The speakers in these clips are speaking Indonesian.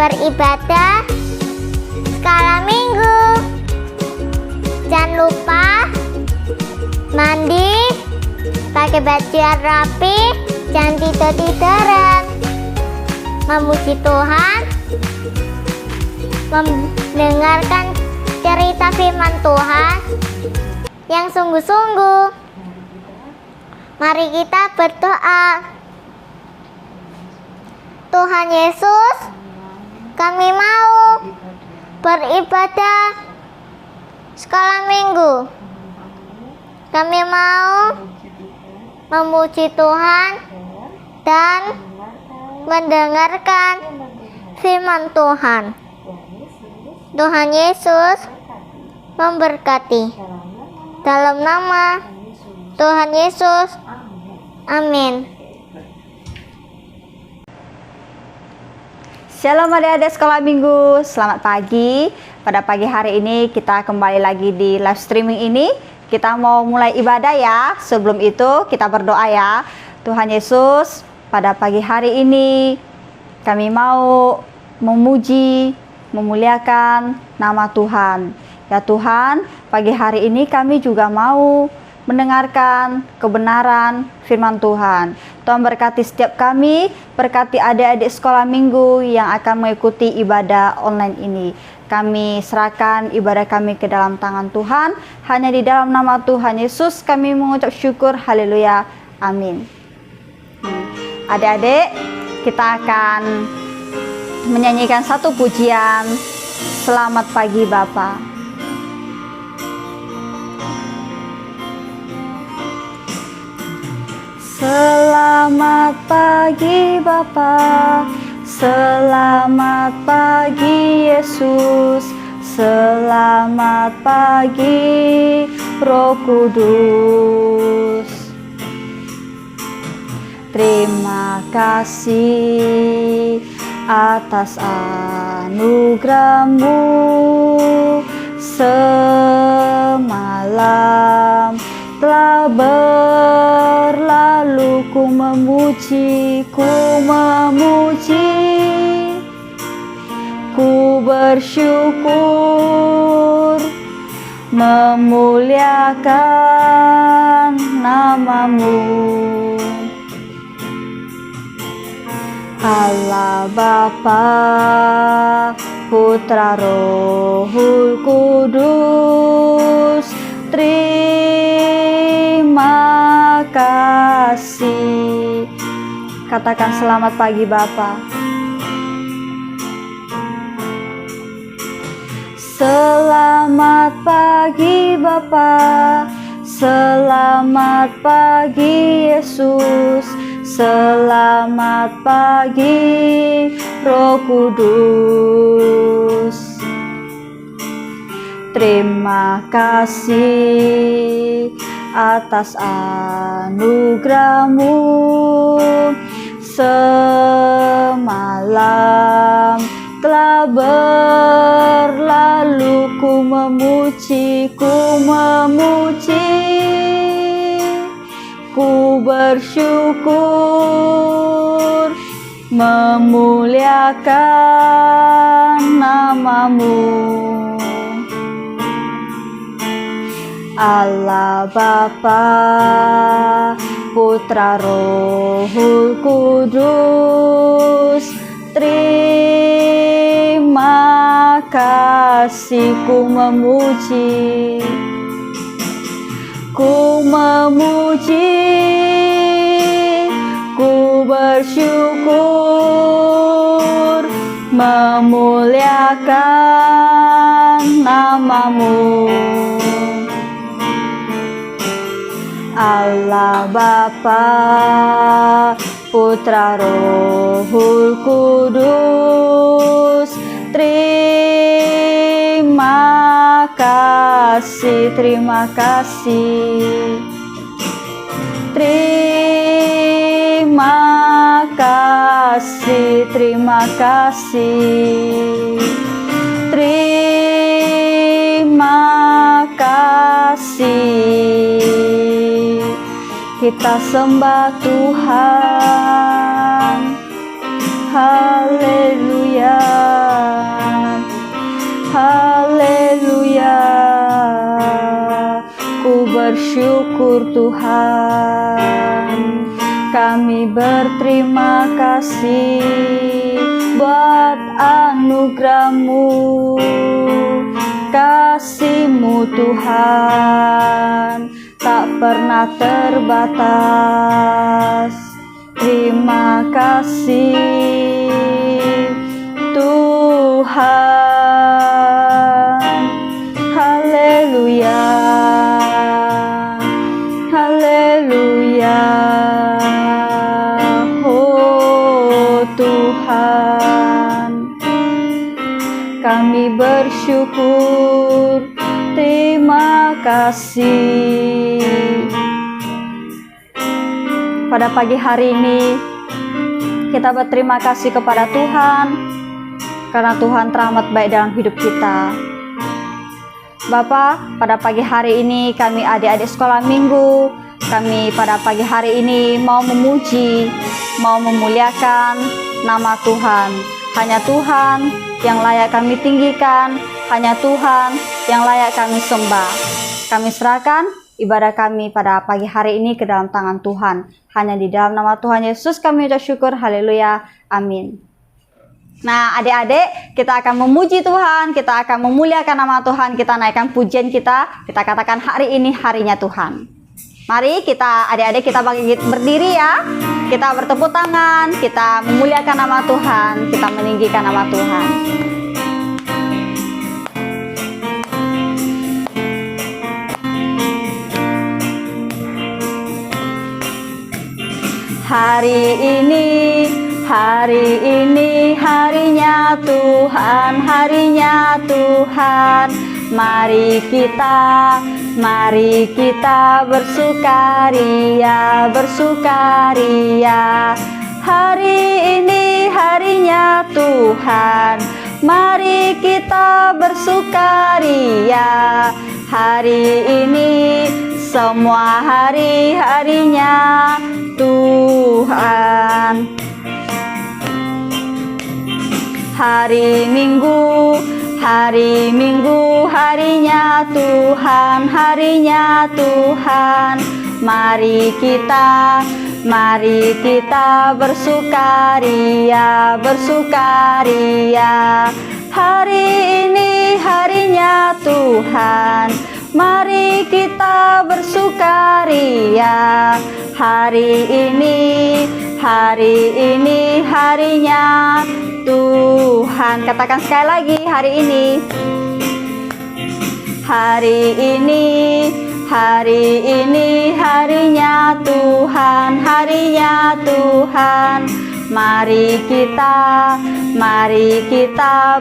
beribadah skala minggu. Jangan lupa mandi, pakai baju yang rapi, jangan tidur-tiduran. Memuji Tuhan, mendengarkan cerita firman Tuhan yang sungguh-sungguh. Mari kita berdoa. Tuhan Yesus, kami mau beribadah skala minggu. Kami mau memuji Tuhan dan mendengarkan firman Tuhan. Tuhan Yesus memberkati. Dalam nama Tuhan Yesus, amin. Shalom adik-adik sekolah minggu, selamat pagi. Pada pagi hari ini kita kembali lagi di live streaming ini. Kita mau mulai ibadah ya. Sebelum itu kita berdoa ya. Tuhan Yesus, pada pagi hari ini kami mau memuji, memuliakan nama Tuhan. Ya Tuhan, pagi hari ini kami juga mau mendengarkan kebenaran firman Tuhan. Tuhan berkati setiap kami, berkati adik-adik sekolah minggu yang akan mengikuti ibadah online ini. Kami serahkan ibadah kami ke dalam tangan Tuhan. Hanya di dalam nama Tuhan Yesus kami mengucap syukur. Haleluya. Amin. Adik-adik, kita akan menyanyikan satu pujian. Selamat pagi Bapa. Selamat pagi Bapa, selamat pagi Yesus, selamat pagi Roh Kudus. Terima kasih atas anugerah-Mu. Semalam telah berlalu, ku memuji, ku bersyukur, memuliakan nama-Mu. Allah Bapa, Putra, Rohul Kudus, terima kasih. Katakan selamat pagi Bapa. Selamat pagi Bapa, selamat pagi Yesus, selamat pagi Roh Kudus. Terima kasih atas anugerah-Mu. Semalam telah berlalu, ku memuji, ku bersyukur, memuliakan nama-Mu. Allah Bapa, Putra, Rohul Kudus, terima kasih. Ku memuji, ku bersyukur, memuliakan nama-Mu. Allah Bapa, Putra, Rohul Kudus, terima kasih, terima kasih, terima kasih, terima kasih, terima kasih. Kita sembah Tuhan. Haleluya. haleluya, haleluya. Ku bersyukur Tuhan, kami berterima kasih buat anugerah-Mu, kasih-Mu Tuhan tak pernah terbatas. Terima kasih Tuhan, haleluya, haleluya. Oh Tuhan, kami bersyukur, terima kasih. Pada pagi hari ini kita berterima kasih kepada Tuhan karena Tuhan teramat baik dalam hidup kita. Bapak, pada pagi hari ini kami adik-adik sekolah minggu, kami pada pagi hari ini mau memuji, mau memuliakan nama Tuhan. Hanya Tuhan yang layak kami tinggikan, hanya Tuhan yang layak kami sembah. Kami serahkan ibadah kami pada pagi hari ini ke dalam tangan Tuhan. Hanya di dalam nama Tuhan Yesus kami ucap syukur, haleluya, amin. Nah adik-adik, kita akan memuji Tuhan, kita akan memuliakan nama Tuhan, kita naikkan pujian kita katakan hari ini harinya Tuhan. Mari kita adik-adik kita berdiri ya, kita bertepuk tangan, kita memuliakan nama Tuhan, kita meninggikan nama Tuhan. Hari ini harinya Tuhan, harinya Tuhan. Mari kita bersukaria, bersukaria. Hari ini harinya Tuhan, mari kita bersukaria. Hari ini semua hari-harinya Tuhan. Hari Minggu harinya Tuhan, harinya Tuhan. Mari kita bersukaria, bersukaria. Hari ini harinya Tuhan, mari kita bersukaria. Hari ini harinya Tuhan. Katakan sekali lagi, hari ini. Hari ini harinya Tuhan, harinya Tuhan. Mari kita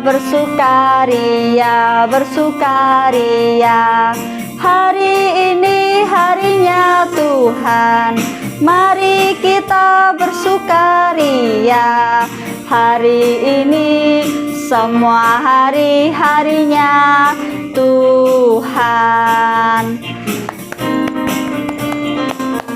bersukaria, bersukaria. Hari ini harinya Tuhan, mari kita bersukaria. Hari ini semua hari-harinya Tuhan.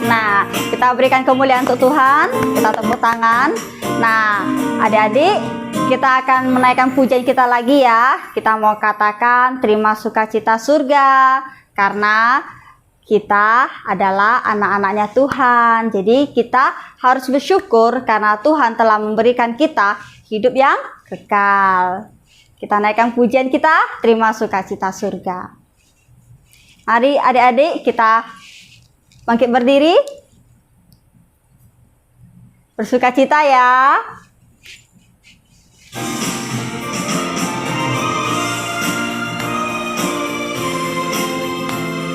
Nah, kita berikan kemuliaan untuk Tuhan, kita tepuk tangan. Nah, adik-adik, kita akan menaikkan pujian kita lagi ya. Kita mau katakan terima sukacita surga, karena kita adalah anak-anaknya Tuhan. Jadi kita harus bersyukur karena Tuhan telah memberikan kita hidup yang kekal. Kita naikkan pujian kita, terima sukacita surga. Mari adik-adik kita bangkit berdiri. Bersukacita ya.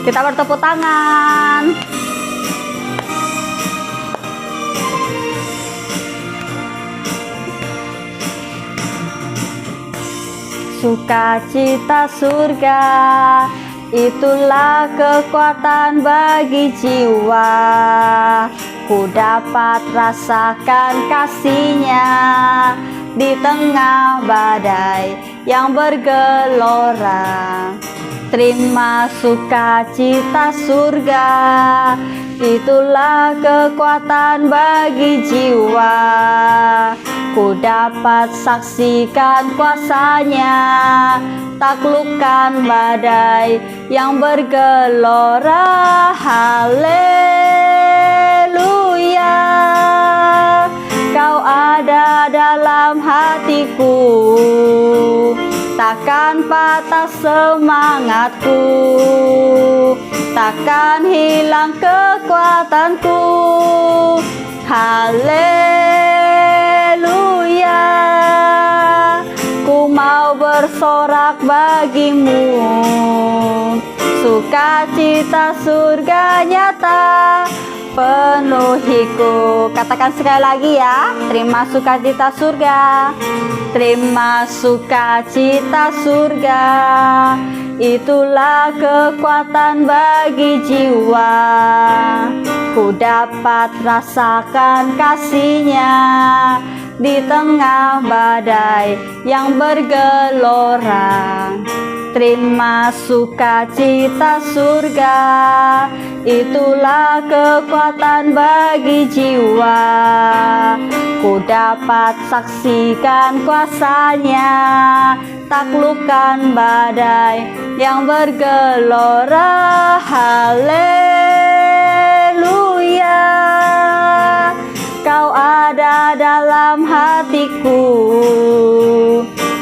Kita bertepuk tangan. Sukacita surga, itulah kekuatan bagi jiwa. Ku dapat rasakan kasih-Nya di tengah badai yang bergelora. Terima sukacita surga, itulah kekuatan bagi jiwa. Ku dapat saksikan kuasanya, taklukkan badai yang bergelora. Haleluya, Kau ada dalam hatiku, takkan patah semangatku, takkan hilang kekuatanku. Haleluya, ku mau bersorak bagimu, sukacita surga nyata penuhiku. Katakan sekali lagi ya, terima sukacita surga, terima sukacita surga, itulah kekuatan bagi jiwa. Ku dapat rasakan kasihnya di tengah badai yang bergelora. Terima sukacita surga, itulah kekuatan bagi jiwa. Ku dapat saksikan kuasanya, taklukkan badai yang bergelora. Haleluya, Kau ada dalam hatiku,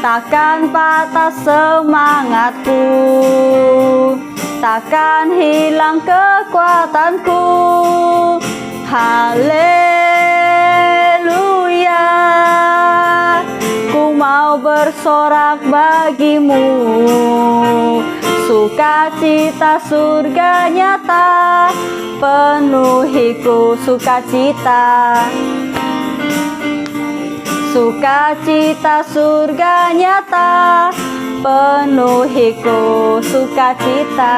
takkan patah semangatku, takkan hilang kekuatanku. Haleluya, ku mau bersorak bagimu, sukacita surga nyata penuhiku. Sukacita, sukacita surga nyata penuhiku. Sukacita,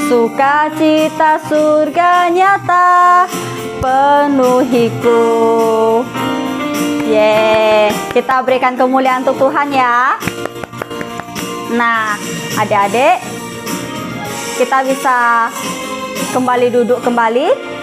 sukacita surga nyata penuhiku. Kita berikan kemuliaan untuk Tuhan ya. Nah, adik-adik, kita bisa kembali duduk kembali.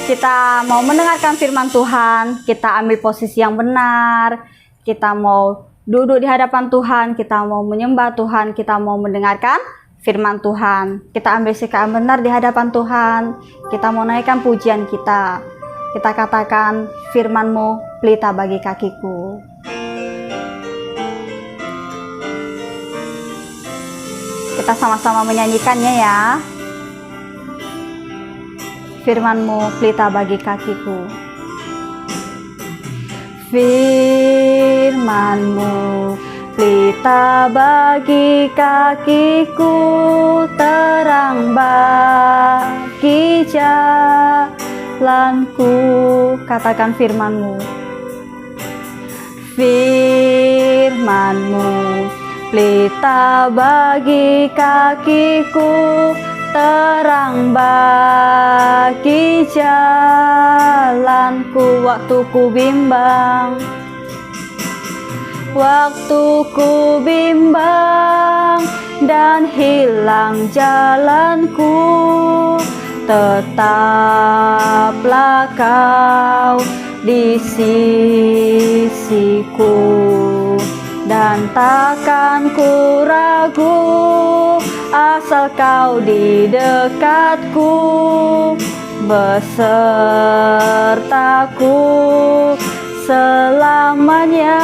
Kita mau mendengarkan firman Tuhan, kita ambil posisi yang benar, kita mau duduk di hadapan Tuhan, kita mau menyembah Tuhan, kita mau mendengarkan firman Tuhan. Kita ambil sikap yang benar di hadapan Tuhan, kita mau naikkan pujian kita. Kita katakan, firman-Mu pelita bagi kakiku. Kita sama-sama menyanyikannya ya. Firman-Mu pelita bagi kakiku. Firman-Mu pelita bagi kakiku, terang bagi jalanku. Katakan firman-Mu. Firman-Mu pelita bagi kakiku, terang bagi jalanku. Waktu ku bimbang, waktu ku bimbang dan hilang jalanku, tetaplah Kau di sisiku, dan takkan ku ragu asal Kau di dekatku, besertaku selamanya.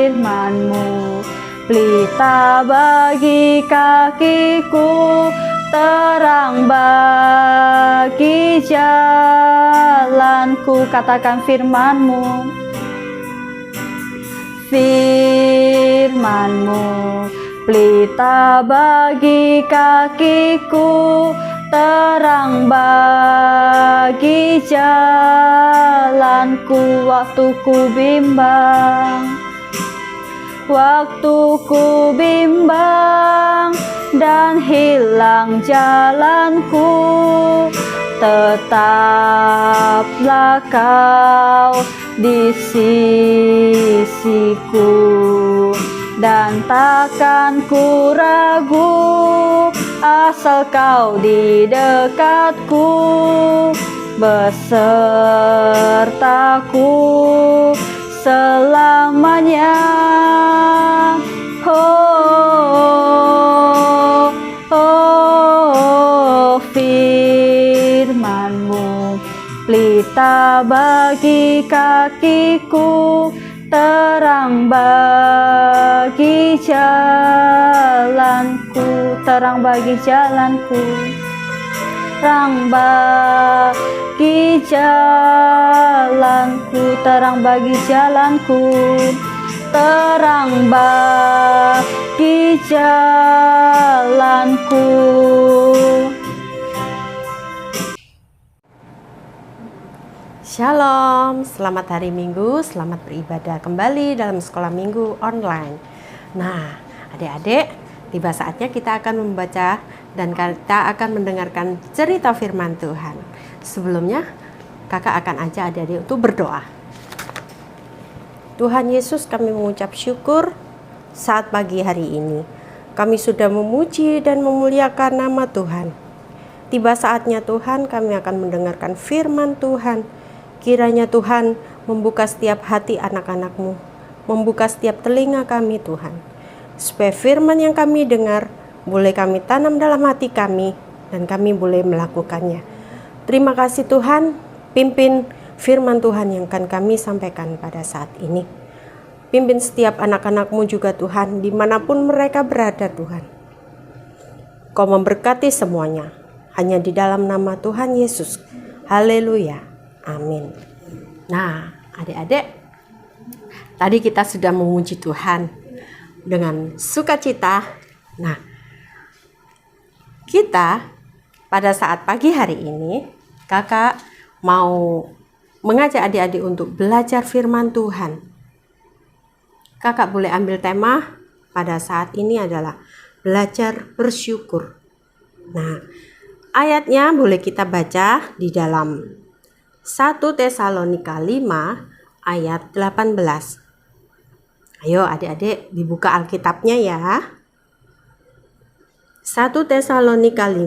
Firman-Mu pelita bagi kakiku, terang bagi jalanku. Katakan firman-Mu. Firman-Mu pelita bagi kakiku, terang bagi jalanku. Waktu ku bimbang, waktuku bimbang dan hilang jalanku, tetaplah Kau di sisiku, dan takkan ku ragu asal Kau di dekatku, besertaku selamanya. Oh, oh, firman-Mu pelita bagi kakiku, terang bagi jalanku, terang bagi jalanku, terang bagi jalanku, terang bagi jalanku, terang bagi jalanku. Shalom, selamat hari Minggu, selamat beribadah kembali dalam sekolah Minggu online. Nah, adik-adik, tiba saatnya kita akan membaca dan kita akan mendengarkan cerita firman Tuhan. Sebelumnya, kakak akan ajak adik-adik untuk berdoa. Tuhan Yesus, kami mengucap syukur saat pagi hari ini. Kami sudah memuji dan memuliakan nama Tuhan. Tiba saatnya Tuhan, kami akan mendengarkan firman Tuhan. Kiranya Tuhan membuka setiap hati anak-anak-Mu, membuka setiap telinga kami Tuhan, supaya firman yang kami dengar boleh kami tanam dalam hati kami dan kami boleh melakukannya. Terima kasih Tuhan, pimpin firman Tuhan yang akan kami sampaikan pada saat ini. Pimpin setiap anak-anak-Mu juga Tuhan, dimanapun mereka berada Tuhan. Kau memberkati semuanya, hanya di dalam nama Tuhan Yesus. Haleluya. Amin. Nah, adik-adik, tadi kita sudah memuji Tuhan dengan sukacita. Nah, kita pada saat pagi hari ini, kakak mau mengajak adik-adik untuk belajar firman Tuhan. Kakak boleh ambil tema pada saat ini adalah belajar bersyukur. Nah, ayatnya boleh kita baca di dalam 1 Tesalonika 5 ayat 18. Ayo adik-adik dibuka Alkitabnya ya. 1 Tesalonika 5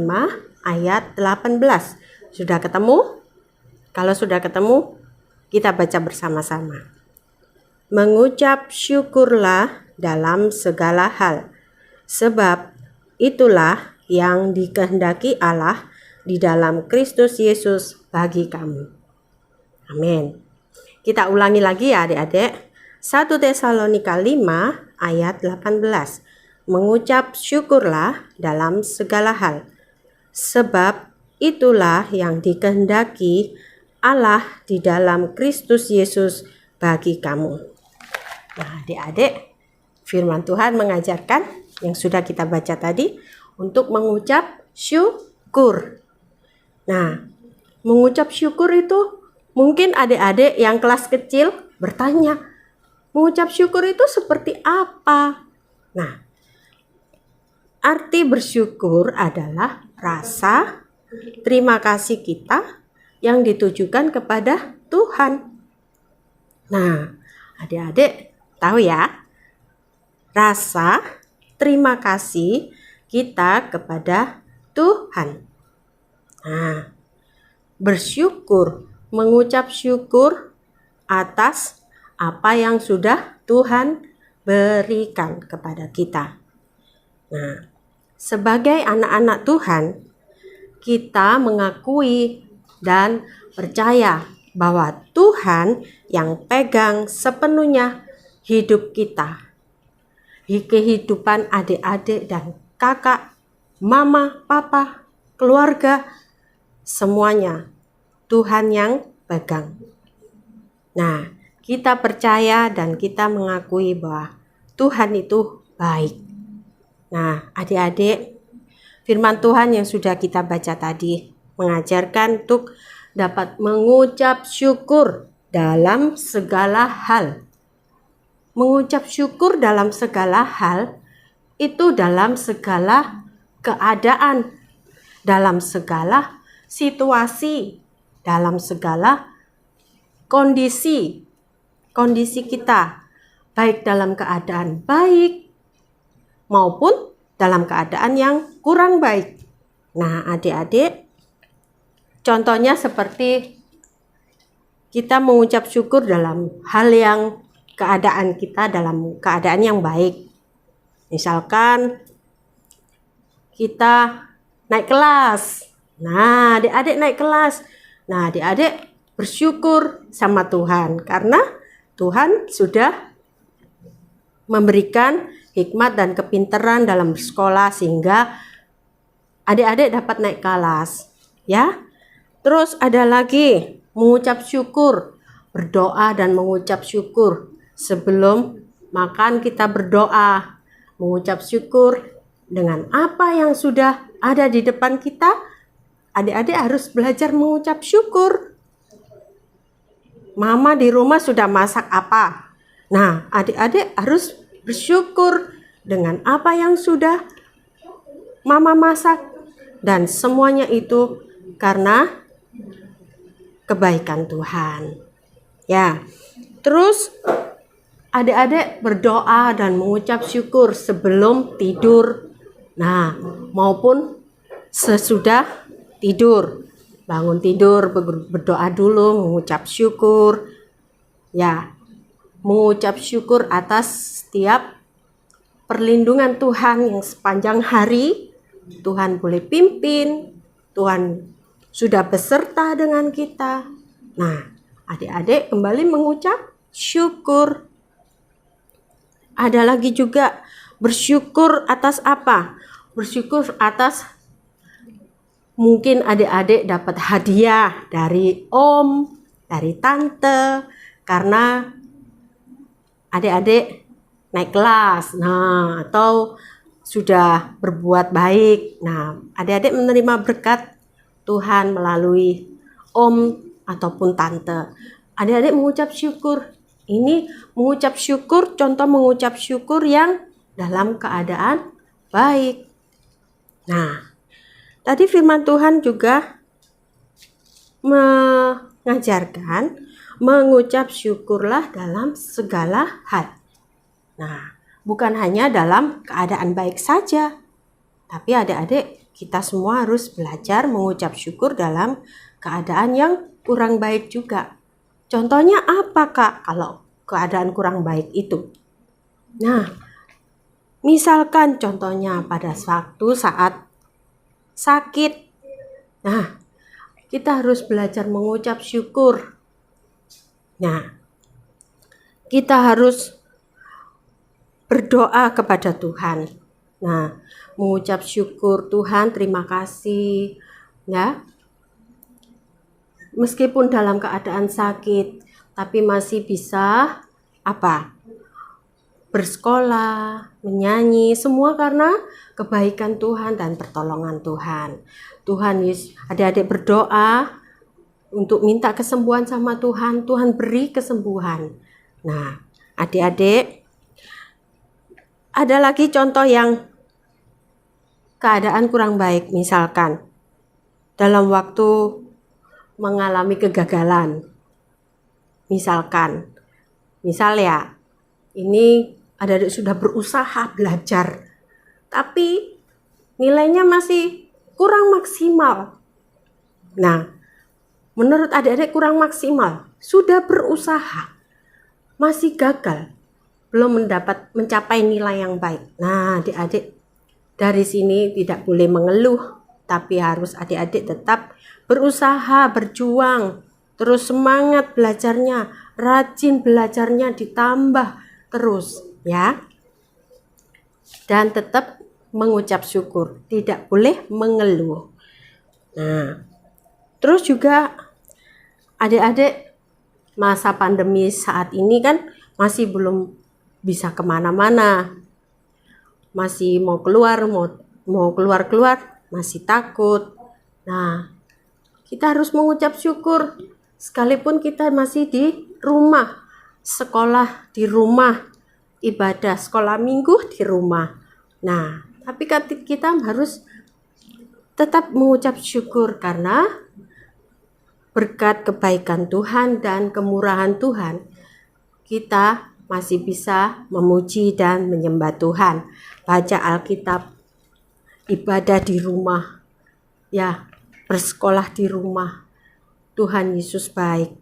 ayat 18. Sudah ketemu? Kalau sudah ketemu, kita baca bersama-sama. Mengucap syukurlah dalam segala hal, sebab itulah yang dikehendaki Allah di dalam Kristus Yesus bagi kamu. Amin. Kita ulangi lagi ya adik-adik. 1 Tesalonika 5 ayat 18. Mengucap syukurlah dalam segala hal, sebab itulah yang dikehendaki Allah di dalam Kristus Yesus bagi kamu. Nah adik-adik, firman Tuhan mengajarkan yang sudah kita baca tadi untuk mengucap syukur. Nah, mengucap syukur itu mungkin adik-adik yang kelas kecil bertanya, mengucap syukur itu seperti apa? Nah, arti bersyukur adalah rasa terima kasih kita yang ditujukan kepada Tuhan. Nah, adik-adik tahu ya, rasa terima kasih kita kepada Tuhan. Nah, bersyukur, mengucap syukur atas apa yang sudah Tuhan berikan kepada kita. Nah, sebagai anak-anak Tuhan, kita mengakui dan percaya bahwa Tuhan yang pegang sepenuhnya hidup kita, kehidupan adik-adik dan kakak, mama, papa, keluarga, semuanya Tuhan yang pegang. Nah, kita percaya dan kita mengakui bahwa Tuhan itu baik. Nah, adik-adik, firman Tuhan yang sudah kita baca tadi mengajarkan untuk dapat mengucap syukur dalam segala hal. mengucap syukur dalam segala hal itu dalam segala keadaan, dalam segala situasi, dalam segala kondisi kita, baik dalam keadaan baik maupun dalam keadaan yang kurang baik. Nah, adik-adik, contohnya seperti kita mengucap syukur dalam hal yang keadaan kita dalam keadaan yang baik. Misalkan kita naik kelas. Nah, adik-adik naik kelas. Nah, adik-adik bersyukur sama Tuhan karena Tuhan sudah memberikan hikmat dan kepintaran dalam sekolah sehingga adik-adik dapat naik kelas, ya. Terus ada lagi mengucap syukur, berdoa dan mengucap syukur. Sebelum makan kita berdoa, mengucap syukur dengan apa yang sudah ada di depan kita. Adik-adik harus belajar mengucap syukur. Mama di rumah sudah masak apa? Nah, adik-adik harus bersyukur dengan apa yang sudah Mama masak. Dan semuanya itu karena kebaikan Tuhan. Ya, terus adik-adik berdoa dan mengucap syukur sebelum tidur. Nah, maupun sesudah tidur. Bangun tidur, berdoa dulu, mengucap syukur. Ya, mengucap syukur atas setiap perlindungan Tuhan yang sepanjang hari. Tuhan boleh pimpin, Tuhan sudah beserta dengan kita. Nah, adik-adik kembali mengucap syukur. Ada lagi juga bersyukur atas apa? Bersyukur atas mungkin adik-adik dapat hadiah dari om, dari tante, karena adik-adik naik kelas. Nah, atau sudah berbuat baik. Nah, adik-adik menerima berkat Tuhan melalui om ataupun tante. Adik-adik mengucap syukur. Ini mengucap syukur, contoh mengucap syukur yang dalam keadaan baik. Nah, tadi firman Tuhan juga mengajarkan mengucap syukurlah dalam segala hal. Nah, bukan hanya dalam keadaan baik saja, tapi adik-adik kita semua harus belajar mengucap syukur dalam keadaan yang kurang baik juga. Contohnya apa, Kak, kalau keadaan kurang baik itu? Nah, misalkan contohnya pada waktu saat sakit. Nah, kita harus belajar mengucap syukur. Nah, kita harus berdoa kepada Tuhan. Nah, mengucap syukur, Tuhan terima kasih, ya. Meskipun dalam keadaan sakit, tapi masih bisa apa? Bersekolah, menyanyi, semua karena kebaikan Tuhan dan pertolongan Tuhan. Tuhan Yesus, adik-adik berdoa untuk minta kesembuhan sama Tuhan, Tuhan beri kesembuhan. Nah, adik-adik, ada lagi contoh yang keadaan kurang baik, misalkan dalam waktu mengalami kegagalan. Misal ya, ini adik-adik sudah berusaha belajar, tapi nilainya masih kurang maksimal. Nah, menurut adik-adik kurang maksimal, sudah berusaha, masih gagal, belum mencapai nilai yang baik. Nah, adik-adik dari sini tidak boleh mengeluh, tapi harus adik-adik tetap berusaha, berjuang, terus semangat belajarnya, rajin belajarnya, ditambah terus, ya. Dan tetap mengucap syukur, tidak boleh mengeluh. Nah, terus juga adik-adik masa pandemi saat ini kan masih belum bisa kemana-mana, masih mau keluar, masih takut. Nah, kita harus mengucap syukur sekalipun kita masih di rumah, sekolah di rumah, ibadah sekolah minggu di rumah. Nah, tapi kita harus tetap mengucap syukur karena berkat kebaikan Tuhan dan kemurahan Tuhan, kita masih bisa memuji dan menyembah Tuhan. Baca Alkitab, ibadah di rumah, ya, bersekolah di rumah. Tuhan Yesus baik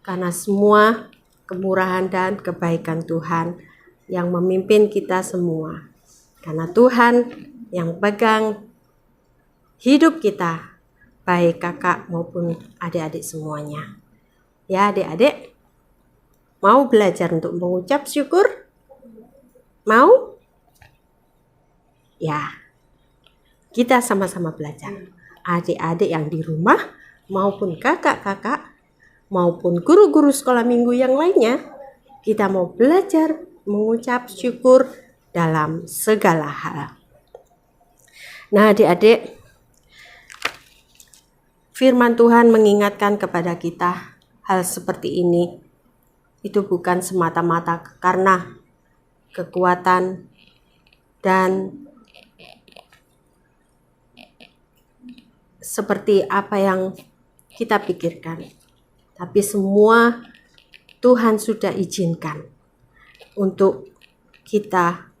karena semua kemurahan dan kebaikan Tuhan yang memimpin kita semua. Karena Tuhan yang pegang hidup kita, baik kakak maupun adik-adik semuanya. Ya adik-adik, mau belajar untuk mengucap syukur? Mau? Ya, kita sama-sama belajar. Adik-adik yang di rumah maupun kakak-kakak maupun guru-guru sekolah minggu yang lainnya, kita mau belajar mengucap syukur dalam segala hal. Nah adik-adik, firman Tuhan mengingatkan kepada kita hal seperti ini. Itu bukan semata-mata karena kekuatan dan seperti apa yang kita pikirkan. Tapi semua Tuhan sudah izinkan untuk kita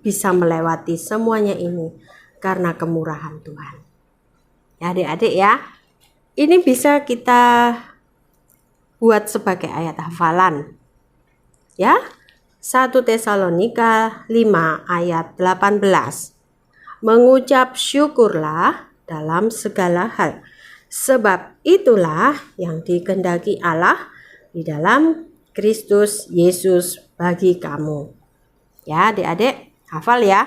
bisa melewati semuanya ini karena kemurahan Tuhan. Ya adik-adik ya, ini bisa kita buat sebagai ayat hafalan. Ya, 1 Tesalonika 5 ayat 18. Mengucap syukurlah dalam segala hal, sebab itulah yang dikehendaki Allah di dalam Kristus Yesus bagi kamu. Ya adik-adik, hafal ya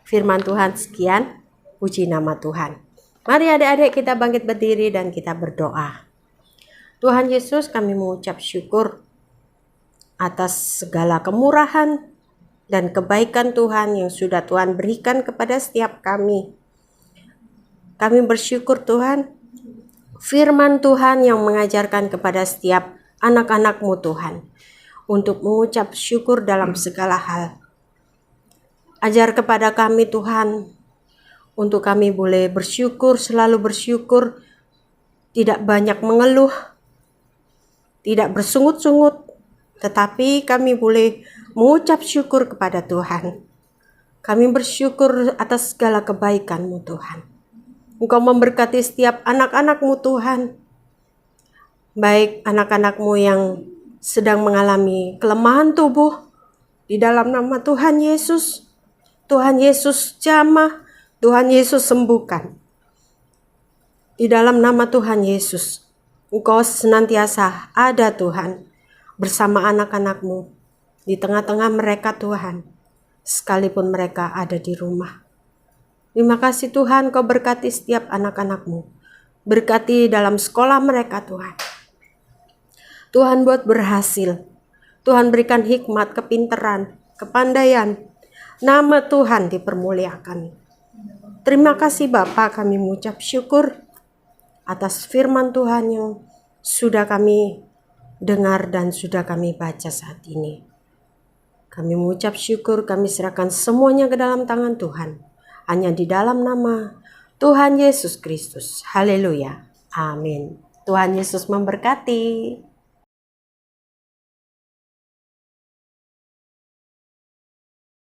firman Tuhan. Sekian, puji nama Tuhan. Mari adik-adik kita bangkit berdiri dan kita berdoa. Tuhan Yesus, kami mengucap syukur atas segala kemurahan dan kebaikan Tuhan yang sudah Tuhan berikan kepada setiap kami. Kami bersyukur Tuhan, firman Tuhan yang mengajarkan kepada setiap anak-anak-Mu Tuhan, untuk mengucap syukur dalam segala hal. Ajar kepada kami Tuhan, untuk kami boleh bersyukur, selalu bersyukur, tidak banyak mengeluh, tidak bersungut-sungut, tetapi kami boleh mengucap syukur kepada Tuhan. Kami bersyukur atas segala kebaikan-Mu Tuhan. Engkau memberkati setiap anak-anak-Mu Tuhan, baik anak-anak-Mu yang sedang mengalami kelemahan tubuh, di dalam nama Tuhan Yesus. Tuhan Yesus jamah, Tuhan Yesus sembuhkan. Di dalam nama Tuhan Yesus, Engkau senantiasa ada Tuhan, bersama anak-anak-Mu, di tengah-tengah mereka Tuhan, sekalipun mereka ada di rumah. Terima kasih Tuhan, Kau berkati setiap anak-anak-Mu, berkati dalam sekolah mereka Tuhan. Tuhan buat berhasil, Tuhan berikan hikmat, kepintaran, kepandaian, nama Tuhan dipermuliakan. Terima kasih Bapa, kami mengucap syukur atas firman Tuhan yang sudah kami dengar dan sudah kami baca saat ini. Kami mengucap syukur, kami serahkan semuanya ke dalam tangan Tuhan. Hanya di dalam nama Tuhan Yesus Kristus. Haleluya. Amin. Tuhan Yesus memberkati.